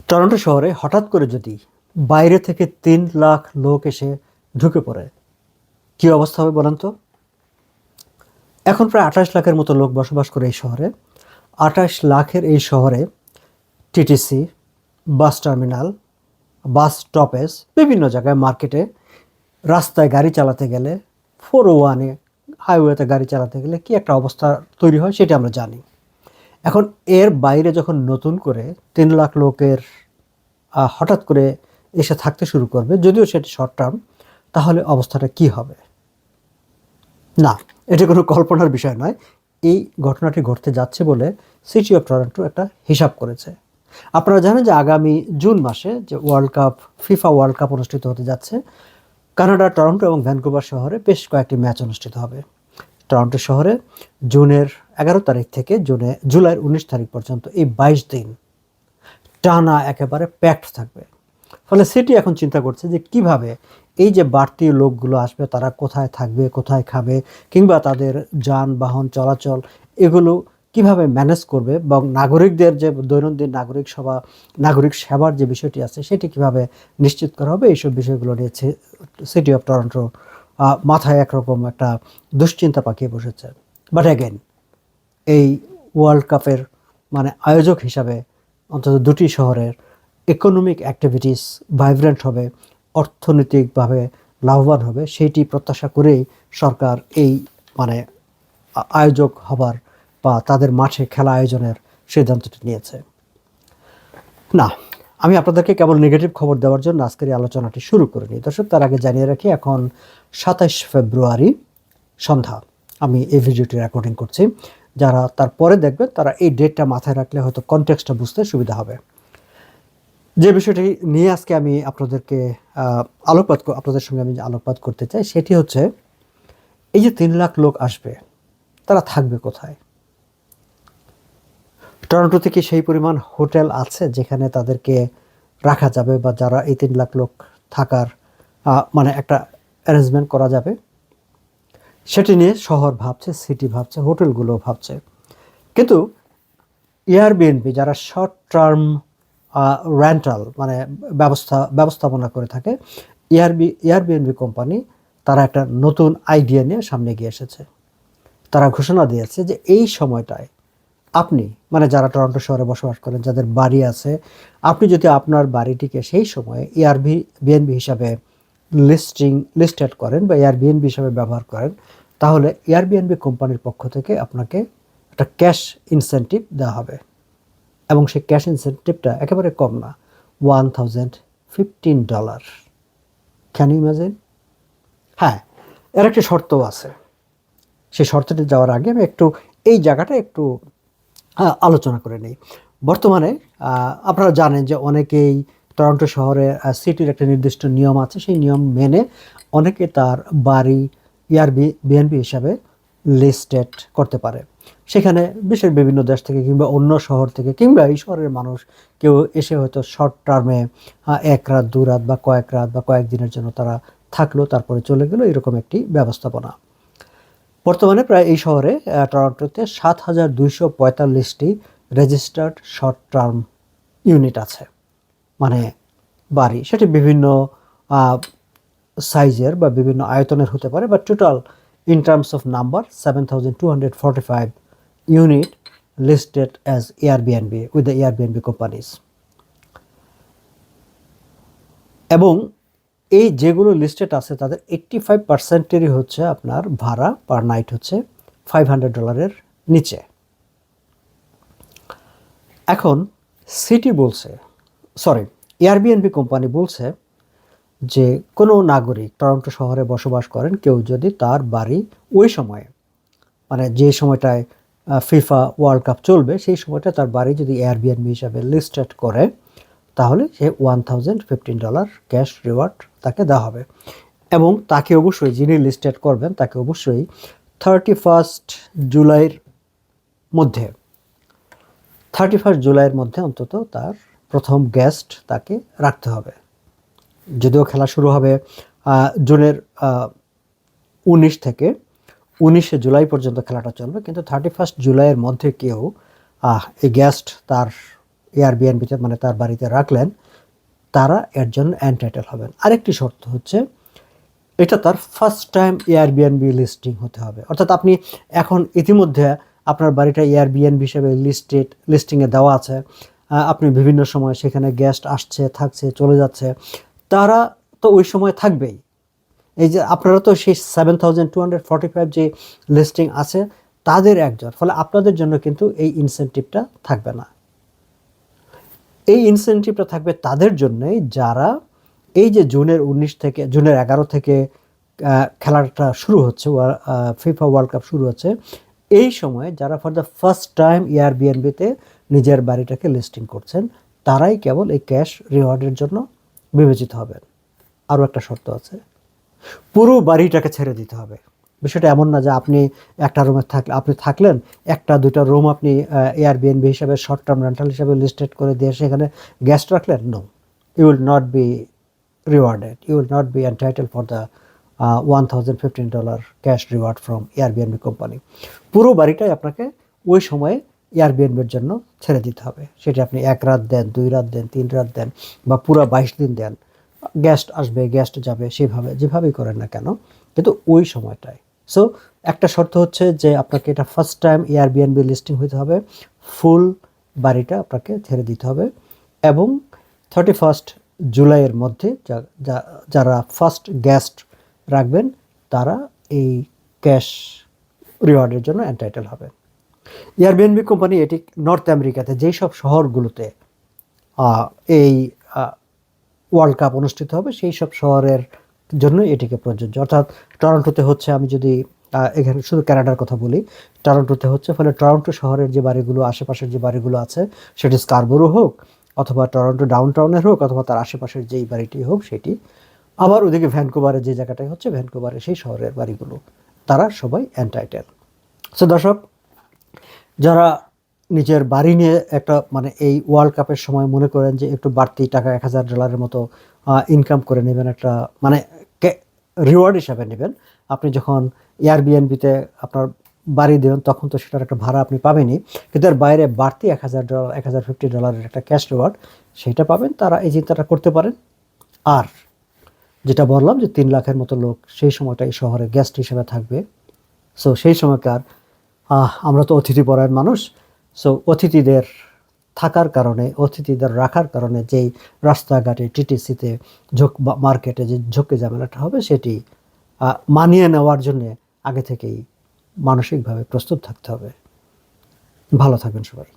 Toronto শহরে হঠাৎ করে যদি বাইরে থেকে 3 লাখ লোক এসে ঢুকে পড়ে, কী অবস্থা হবে বলেন তো? এখন প্রায় 28 লাখের মতো লোক বসবাস করে এই শহরে। 28 লাখের এই শহরে TTC, bus terminal, bus stoppage, বিভিন্ন জায়গায়, মার্কেটে, রাস্তায় গাড়ি চালাতে গেলে, 401-এ হাইওয়েতে গাড়ি চালাতে গেলে কি একটা অবস্থা তৈরি হয় সেটা আমরা জানি। এখন এর বাইরে যখন নতুন করে 3 লাখ লোকের হঠাৎ করে এসে থাকতে শুরু করবে, যদিও সেটি শর্ট টার্ম, তাহলে অবস্থাটা কি হবে? না, এটা কোনো কল্পনার বিষয় নয়। এই ঘটনাটি ঘটতে যাচ্ছে বলে সিটি অফ টরন্টো একটা হিসাব করেছে। আপনারা জানেন যে আগামী জুন মাসে যে ফিফা ওয়ার্ল্ড কাপ অনুষ্ঠিত হতে যাচ্ছে। কানাডা, টরন্টো এবং ভ্যানকুভার শহরে বেশ কয়েকটি ম্যাচ অনুষ্ঠিত হবে। টরন্টো শহরে জুনের 11 তারিখ থেকে জুলাইয়ের 19 তারিখ পর্যন্ত এই 22 দিন টানা একেবারে প্যাকড থাকবে। ফলে সিটি এখন চিন্তা করছে যে কিভাবে এই যে বাড়তি লোকগুলো আসবে তারা কোথায় থাকবে, কোথায় খাবে, কিংবা তাদের যানবাহন চলাচল এগুলো কিভাবে ম্যানেজ করবে, এবং নাগরিকদের যে দৈনন্দিন নাগরিক সেবার যে বিষয়টি আছে সেটি কিভাবে নিশ্চিত করা হবে, এইসব বিষয়গুলো নিয়ে সিটি অফ টরন্টো মাথায় একরকম একটা দুশ্চিন্তা পাকিয়ে বসেছে। বাট অ্যাগেন, এই ওয়ার্ল্ড কাপের আয়োজক হিসাবে অন্তত দুটি শহরের ইকোনমিক অ্যাক্টিভিটিস ভাইব্রেন্ট হবে, অর্থনৈতিকভাবে লাভবান হবে, সেইটি প্রত্যাশা করেই সরকার এই আয়োজক হবার বা তাদের মাঠে খেলা আয়োজনের সিদ্ধান্তটি নিয়েছে। না, আমি আপনাদেরকে কেবল নেগেটিভ খবর দেওয়ার জন্য আজকের এই আলোচনাটি শুরু করিনি দর্শক। তার আগে জানিয়ে রাখি, এখন 27 ফেব্রুয়ারি সন্ধ্যা আমি এই ভিডিওটি রেকর্ডিং করছি। যারা তারপরে দেখবেন তারা এই ডেটটা মাথায় রাখলে হয়তো কনটেক্সটটা বুঝতে সুবিধা হবে। যে বিষয়টি নিয়ে আজকে আমি আপনাদের সঙ্গে আমি আলোকপাত করতে চাই সেটি হচ্ছে, এই যে 3 লাখ লোক আসবে তারা থাকবে কোথায়? টরন্টোতে কি সেই পরিমাণ হোটেল আছে যেখানে তাদেরকে রাখা যাবে, বা যারা এই 3 লাখ লোক থাকার একটা অ্যারেঞ্জমেন্ট করা যাবে? সেটি নিয়ে শহর ভাবছে, সিটি ভাবছে, হোটেলগুলো ভাবছে। কিন্তু এয়ারবিএনবি যারা শর্ট টার্ম রেন্টাল ব্যবস্থাপনা করে থাকে, এয়ারবিএনবি কোম্পানি, তারা একটা নতুন আইডিয়া নিয়ে সামনে এগিয়ে এসেছে। তারা ঘোষণা দিয়েছে যে এই সময়টায় আপনি যারা টরন্টো শহরে বসবাস করেন, যাদের বাড়ি আছে, আপনি যদি আপনার বাড়িটিকে সেই সময়ে এয়ারবিএনবি হিসাবে লিস্টেড করেন বা এয়ারবিএনবি হিসাবে ব্যবহার করেন, তাহলে এয়ারবিএনবি কোম্পানির পক্ষ থেকে আপনাকে একটা ক্যাশ ইনসেন্টিভ দেওয়া হবে। এবং সেই ক্যাশ ইনসেন্টিভটা একেবারে কম না, $1,015। Can you imagine? হ্যাঁ, এর একটা শর্তও আছে। সেই শর্তটি যাওয়ার আগে আমি এই জায়গাটা একটু আলোচনা করে নিই। বর্তমানে আপনারা জানেন যে অনেকেই টরন্টো শহরে সিটির একটা নির্দিষ্ট নিয়ম আছে, সেই নিয়ম মেনে অনেকে তার বাড়ি এয়ারবিএনবি হিসাবে লিস্টেড করতে পারে। সেখানে বিশ্বের বিভিন্ন দেশ থেকে কিংবা অন্য শহর থেকে কিংবা এই শহরের মানুষ কেউ এসে হয়তো শর্ট টার্মে 1 রাত 2 রাত বা কয়েক রাত বা কয়েকদিনের জন্য তারা থাকলো, তারপরে চলে গেল, এরকম একটি ব্যবস্থাপনা। বর্তমানে প্রায় এই শহরে টরন্টোতে 7,245টি রেজিস্টার্ড শর্ট টার্ম ইউনিট আছে, বাড়ি। সেটি বিভিন্ন সাইজের বা বিভিন্ন আয়তনের হতে পারে, বা total in terms of number 7,245 unit listed as Airbnb with the Airbnb companies. এবং এই যেগুলো লিস্টেড আছে তাদের 85%-এরই হচ্ছে আপনার ভাড়া পার নাইট হচ্ছে $500 নিচে। এখন এয়ারবিএনবি কোম্পানি বলছে যে কোনো নাগরিক টরন্টো শহরে বসবাস করেন, কেউ যদি তার বাড়ি ওই সময়ে যে সময়টায় ফিফা ওয়ার্ল্ড কাপ চলবে সেই সময়টা তার বাড়ি যদি এয়ারবিএনবি হিসাবে লিস্টেড করে, তাহলে সে $1,015 ক্যাশ রিওয়ার্ড তাকে দেওয়া হবে। এবং তাকে অবশ্যই, যিনি লিস্টেড করবেন তাকে অবশ্যই 31 জুলাইয়ের মধ্যে অন্তত তার প্রথম গেস্ট তাকে রাখতে হবে। যদিও খেলা শুরু হবে জুনের 19 থেকে 19শে জুলাই পর্যন্ত খেলাটা চলবে, কিন্তু 31 জুলাইয়ের মধ্যে কেউ এই গেস্ট তার এয়ারবিএনবিতে মানে তার বাড়িতে রাখলেন, তারা এর জন্য এন্টাইটেল হবেন। আরেকটি শর্ত হচ্ছে এটা তার ফার্স্ট টাইম এয়ারবিএনবি লিস্টিং হতে হবে। অর্থাৎ আপনি এখন ইতিমধ্যে আপনার বাড়িটা এয়ারবিএনবি হিসেবে লিস্টিংয়ে দেওয়া আছে, আপনি বিভিন্ন সময় সেখানে গেস্ট আসছে, থাকছে, চলে যাচ্ছে, তারা তো ওই সময় থাকবেই। এই যে আপনারা তো সেই 7,245 যে লিস্টিং আছে তাদের একজন, ফলে আপনাদের জন্য কিন্তু এই ইনসেনটিভটা থাকবে না। এই ইনসেনটিভটা থাকবে তাদের জন্যই যারা এই যে জুনের 11 থেকে খেলাটা শুরু হচ্ছে, ফিফা ওয়ার্ল্ড কাপ শুরু হচ্ছে, এই সময়ে যারা ফর দ্য ফার্স্ট টাইম এয়ারবিএনবিতে নিজের বাড়িটাকে লিস্টিং করছেন, তারাই কেবল এই ক্যাশ রিওয়ার্ডের জন্য বিবেচিত হবেন। আরও একটা শর্ত আছে, পুরো বাড়িটাকে ছেড়ে দিতে হবে। বিষয়টা এমন না যে আপনি একটা রুমে থাকলেন, একটা দুইটা রুম আপনি এয়ারবিএনবি হিসাবে শর্ট টার্ম রেন্টাল হিসাবে লিস্টেড করে দিয়ে সেখানে গেস্ট রাখলেন। No, you will not be rewarded, you will not be entitle for the $1,015 cash reward from Airbnb company. পুরো বাড়িটাই আপনাকে ওই সময়ে এয়ারবিএনবির জন্য ছেড়ে দিতে হবে। সেটা আপনি 1 রাত দেন, 2 রাত দেন, 3 রাত দেন, বা পুরো 22 দিন দেন, গেস্ট আসবে গেস্ট যাবে, সেভাবে যেভাবেই করেন না কেন, কিন্তু ওই সময়টায়। সো একটা শর্ত হচ্ছে যে আপনাকে এটা ফার্স্ট টাইম এয়ারবিএনবি লিস্টিং হতে হবে, ফুল বাড়িটা আপনাকে ছেড়ে দিতে হবে, এবং 31 জুলাইয়ের মধ্যে যারা ফার্স্ট গেস্ট রাখবেন তারা এই ক্যাশ রিওয়ার্ডের জন্য এন্টাইটেল হবে। এয়ারবিএনবি কোম্পানি এটি নর্থ আমেরিকাতে যেই সব শহরগুলোতে এই ওয়ার্ল্ড কাপ অনুষ্ঠিত হবে সেই সব শহরের জন্য এটিকে প্রযোজ্য। অর্থাৎ টরন্টোতে হচ্ছে, আমি যদি এখানে শুধু কানাডার কথা বলি, টরন্টোতে হচ্ছে, ফলে টরন্টো শহরের যে বাড়িগুলো, আশেপাশের যে বাড়িগুলো আছে, সেটি স্কারবোরো হোক অথবা টরন্টো ডাউনটাউনের হোক অথবা তার আশেপাশের যেই বাড়িটি হোক সেটি, আবার ওদিকে ভ্যানকুভারের যে জায়গাটাই হচ্ছে, ভ্যানকুভারের সেই শহরের বাড়িগুলো, তারা সবাই এন্টাইটেল। সো দর্শক, যারা নিজের বাড়ি নিয়ে একটা মানে এই ওয়ার্ল্ড কাপের সময় মনে করেন যে একটু বাড়তি টাকা $1,000 মতো ইনকাম করে নেবেন, একটা মানে রিওয়ার্ড হিসাবে নেবেন, আপনি যখন এয়ারবিএনবিতে আপনার বাড়ি দেবেন তখন তো সেটার একটা ভাড়া আপনি পাবেনই, কিন্তু এর বাইরে বাড়তি $1,000 $1,050 একটা ক্যাশ রিওয়ার্ড সেটা পাবেন, তারা এই চিন্তাটা করতে পারেন। আর যেটা বললাম যে 3 লাখের মতো লোক সেই সময়টা এই শহরে গেস্ট হিসেবে থাকবে। সো সেই সময়কার আমরা তো অতিথিপরায়ণ মানুষ, সো অতিথিদের থাকার কারণে, অতিথিদের রাখার কারণে যেই রাস্তাঘাটে টিটিসিতে মার্কেটে যে ঝুঁকি ঝামেলাটা হবে সেটি মানিয়ে নেওয়ার জন্যে আগে থেকেই মানসিকভাবে প্রস্তুত থাকতে হবে। ভালো থাকবেন সবাই।